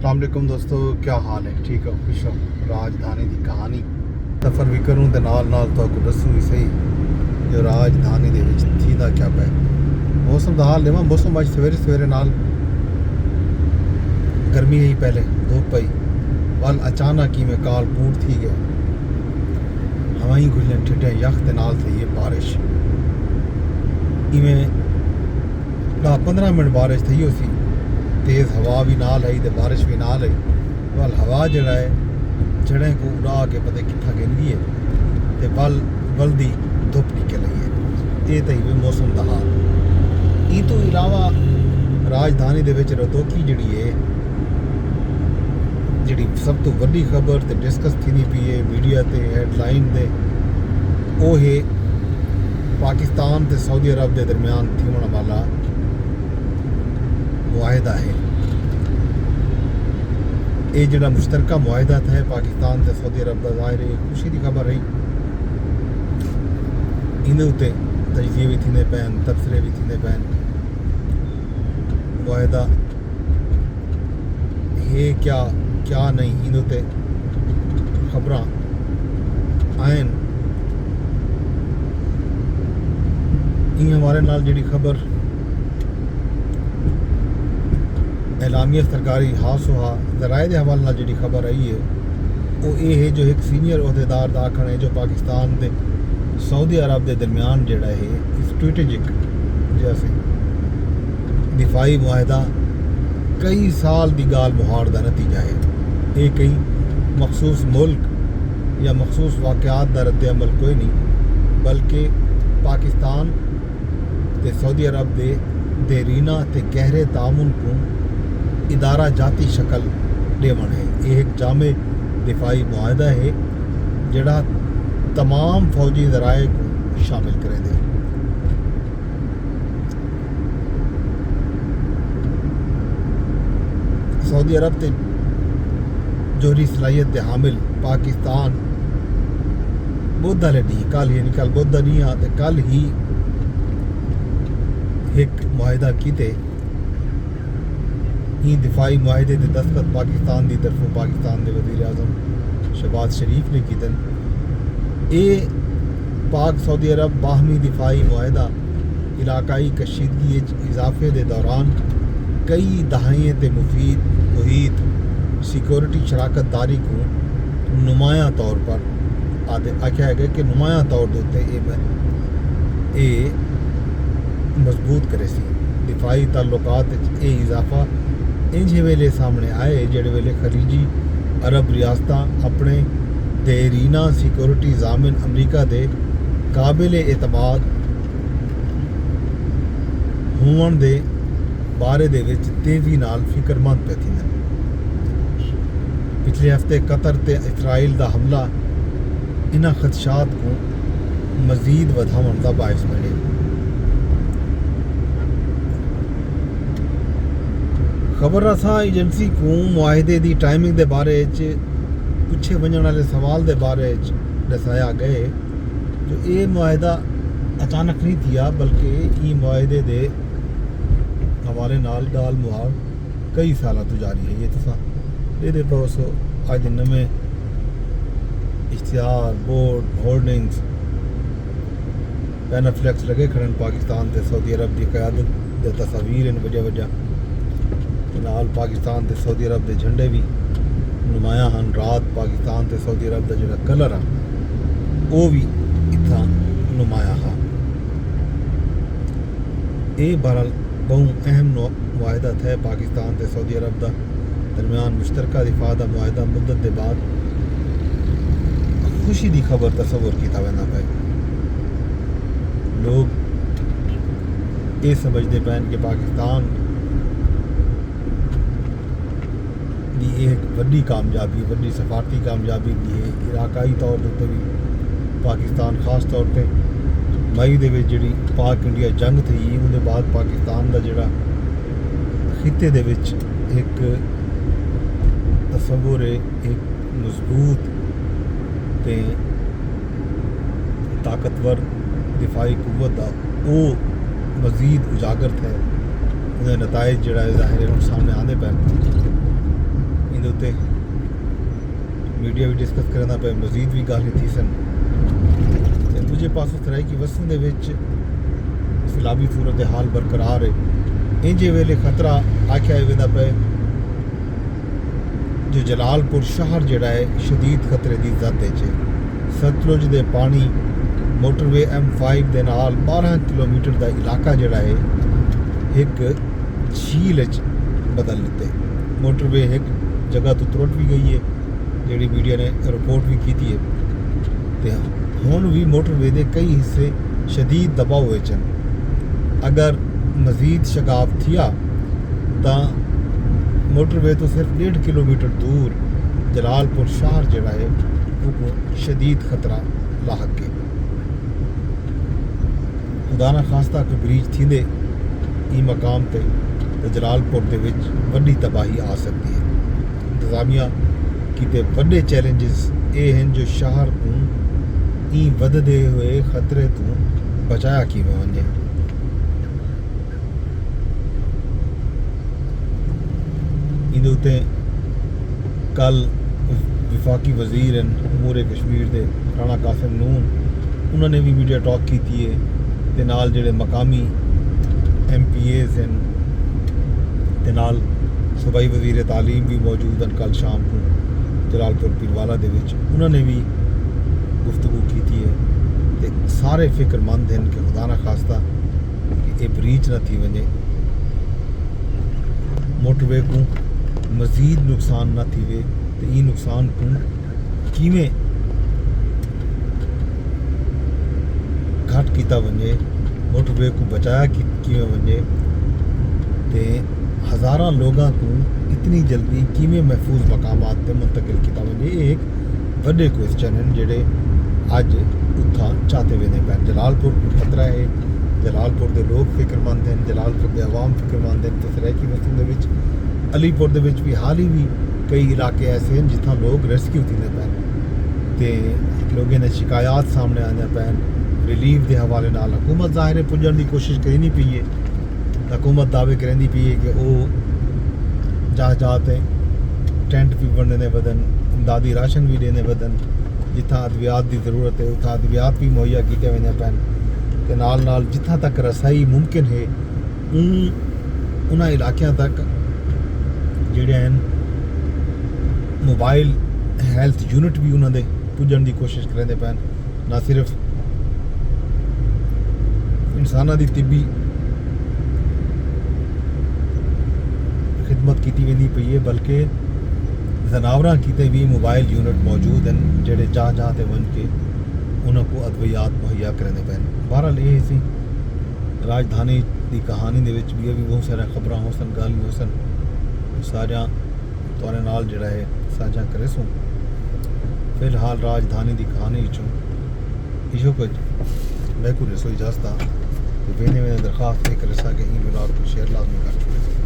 अस्सलाम वालेकुम दोस्तों, क्या हाल है? ठीक हो? खुश हो? राजधानी की कहानी सफ़र भी करूँ तो नाल तो दसूँ भी सही जो राजधानी दे विच थींदा क्या पे। मौसम का हाल देवां। मौसम अज सवेरे सवेरे नाल गर्मी ही, पहले धुप पई, वल अचानक ही में काल कूट थी गया, हवाई खुलन ठिठे यख ते नाल थी ये बारिश। इवें 10-15 मिनट बारिश थी उसी, तेज़ हवा भी नाल आई तो बारिश भी नाल आई। वल हवा जड़ा है जड़ें को उड़ा के पता कितना गिनदी है तो बल्दी धुप निकल आई है। ये तो ही मौसम का हाल। ई तो इलावा राजधानी दे विच रतौकी जड़ी है, जी सब तो वड्डी खबर तो डिस्कस थी पी है मीडिया ते हेडलाइन दे, वो है पाकिस्तान ते सऊदी अरब के दरम्यान थीवण वाला मुआहदा है। ये जड़ा मुश्तरका मुआहदा है पाकिस्तान से सऊदी अरब का, ज़ाहिर है खुशी की खबर रही। इन उत्ते तजज़िये भी थींदे पैन, तबसरे भी थींदे पैन। मुआहदा है क्या क्या नहीं, इन उत्ते खबरां आयन। ई हमारे नाल जिहड़ी खबर एलामिया सरकारी हासुहा ज़राए के हवाले जी खबर आई है वो ये है जो एक सीनियर अहदेदार का आखना है जो पाकिस्तान के सऊदी अरब के दरम्यान जड़ा है स्ट्रेटेजिक जैसे दिफाई मुआहदा कई साल की गाल मुहार का नतीजा है। ये कई मखसूस मुल्क या मखसूस वाक़यात का रद्द अमल कोई नहीं, बल्कि पाकिस्तान ते सऊदी अरब के देरीना ते गहरे तामुन को इदारा जाती शक्ल देवन है। ये एक जामे दिफाई मुआहदा है जड़ा तमाम फौजी ज़राए को शामिल करे दे। सऊदी अरब ते जोहरी सलाहियत के हामिल पाकिस्तान बुध वाले डी कल ही कल बुध नहीं आते कल ही एक मुआहदा किते ही दिफाई मुआहदे के दस्तखत पाकिस्तान की तरफों पाकिस्तान के वज़ीर आज़म शहबाज शरीफ ने किए। ये पाक सऊदी अरब बाहमी दिफाई मुआहदा इलाकाई कशीदगी इजाफे के दौरान कई दहाइयों के मुफीद मुहित सिक्योरिटी शराकत दारी को नुमाया तौर पर आख्या है कि नुमाया तौर के उत्ते ये मजबूत करे सी। दिफाई ताल्लुकात ये इजाफा इंज वेले सामने आए जेड़े वेले खलीजी अरब रियासतां अपने देरीना सिक्योरिटी जामिन अमरीका दे काबिल एतमाद होवन दे बारे दे विच तेज़ी नाल फिक्रमंद पे थींदे। पिछले हफ्ते कतर ते इसराइल का हमला इन्हां खदशात को मज़ीद वधावन का बायस बने। खबर रसा एजेंसी को मुआहदे की टाइमिंग के बारे पूछे वजन वाले सवाल के बारे दसाया गए जो ये मुआहदा अचानक नहीं थिया, बल्कि ये मुआहदे के हवाले नाल गाल मुहार कई साल तो जारी है। ये तो ये भरोसो अज नवे इश्तिहार बोर्ड होर्डिंग्स पैनाफ्लैक्स लगे खड़न पाकिस्तान से सऊदी अरब की क़यादत के तस्वीर इन वजह वजह नाल पाकिस्तान ते सऊदी अरब के झंडे भी नुमाया हैं। रात पाकिस्तान ते सऊदी अरब का जो कलर है वो भी इतना नुमाया है। ये बहरहाल बहु अहम मुआहदा है पाकिस्तान ते सऊदी अरब का दरम्यान मुश्तरका दिफा का मुआहदा मुद्दत के बाद खुशी की खबर तस्वुर किया वैना पे। लोग ये समझते पैन कि पाकिस्तान की एक वड्डी कामयाबी वड्डी सफारती कामयाबी भी है। इलाकाई तौर पर भी पाकिस्तान खास तौर पर मई दे विच जिहड़ी पाक इंडिया जंग थी उहदे बाद पाकिस्तान का जिहड़ा खिते दे विच एक तस्वुर है एक मजबूत ते ताकतवर दिफाई कुव्वत का वो मज़ीद उजागर है। उहदे नताइज जिहड़ा ज़ाहिर है सामने आने पे اتنے میڈیا بھی ڈسکس کرنا پہ مزید بھی گل تھی سن دوجے پاسوں سرائیکی وسن دے وچ سیلابی صورت حال برقرار ہے انجے ویلے خطرہ آکھیا ویندا پے جو جلال پور شہر جڑا ہے شدید خطرے دی زد وچ ہے ستلج دے پانی موٹر وے M5 دے نال 12 کلومیٹر دا علاقہ جڑا ہے ایک جھیل وچ بدل لیتے موٹر وے ایک جگہ تو ترٹ بھی گئی ہے جیڑی میڈیا نے رپورٹ بھی کی ہے تے ہن بھی موٹر وے دے کئی حصے شدید دباؤ وچ ہیں اگر مزید شگاف تھیا تا موٹر وے تو صرف 1.5 کلومیٹر دور جلال پور شہر جڑا ہے وہ شدید خطرہ لاحق ہے خدا نہ خواستہ کوئی بریج تھیندے ای مقام تے جلال پور دے وچ وڈی تباہی آ سکتی ہے انتظامیہ کیتے وڈے چیلنجز اے ہیں جو شہر کو ای وددے ہوئے خطرے تو بچایا کیویں ونجے ایندے تے کل وفاقی وزیر امور کشمیر دے رانا قاسم نون انہوں نے بھی میڈیا ٹاک کی ہے تے نال جڑے مقامی MPAs ہیں تے نال صوبائی وزیر تعلیم بھی موجود ہیں کل شام کو جلال پور پیروالا دے وچ انہوں نے بھی گفتگو کی ہے تے سارے فکر مند ہیں کہ خدا نہ خواستہ کہ یہ بریچ نہ تھی ونجے موٹر وے کو مزید نقصان نہ تھی وے تے ای نقصان کو کیویں گھٹ کیتا ونجے موٹر وے کو بچایا کیویں ونجے تے ہزاراں لوگاں کو اتنی جلدی کیویں محفوظ مقامات تے منتقل کیتا ونجے یہ ایک وڈے کوسچن ہیں جڑے اج اتھاں چاہتے ہوئے پین جلال پور کو خطرہ ہے جلال پور دے لوگ فکر مند ہیں جلال پور دے عوام فکر مند ہیں تے سرائیکی وسن دے وچ علی پور دے وچ بھی حال ہی بھی کئی علاقے ایسے ہیں جتھاں لوگ ریسکیو تھیندے پین تے لوگوں نے شکایات سامنے آنے پین ریلیف دے حوالے نال حکومت ظاہر پجن دی کوشش کرنی پئی ہے حکومت دعوے کرندی پئی ہے کہ وہ جاتے ٹینٹ بھی بننے بدن امدادی راشن بھی دینے بدن جتھاں ادویات دی ضرورت ہے اتھاں ادویات بھی مہیا کیتے ویندے پین تے نال نال جتھاں تک رسائی ممکن ہے انہاں علاقیاں تک جڑے ہیں موبائل ہیلتھ یونٹ بھی انہاں دے پجن دی کوشش کرندے پین نہ صرف انساناں دی طبی خدمت کیتی ویندی پئی ہے بلکہ جانوراں کیتے بھی موبائل یونٹ موجود ہیں جڑے جہاں تے ون کے انہاں کو ادویات مہیا کرنے پین بہرحال یہ سی راجدھانی دی کہانی دے وچ بھی بہت سارا خبراں ہو سن گل ہو سن سارا تواڈے نال جڑا ہے ساجھا کرے سوں فی الحال راجدھانی دی کہانی وچوں ایشو کچھ میں کو رسو اجازت وینے درخواست ہے کہ رسا کہ این ولاگ کو شیئر لازمی کر چھوڑے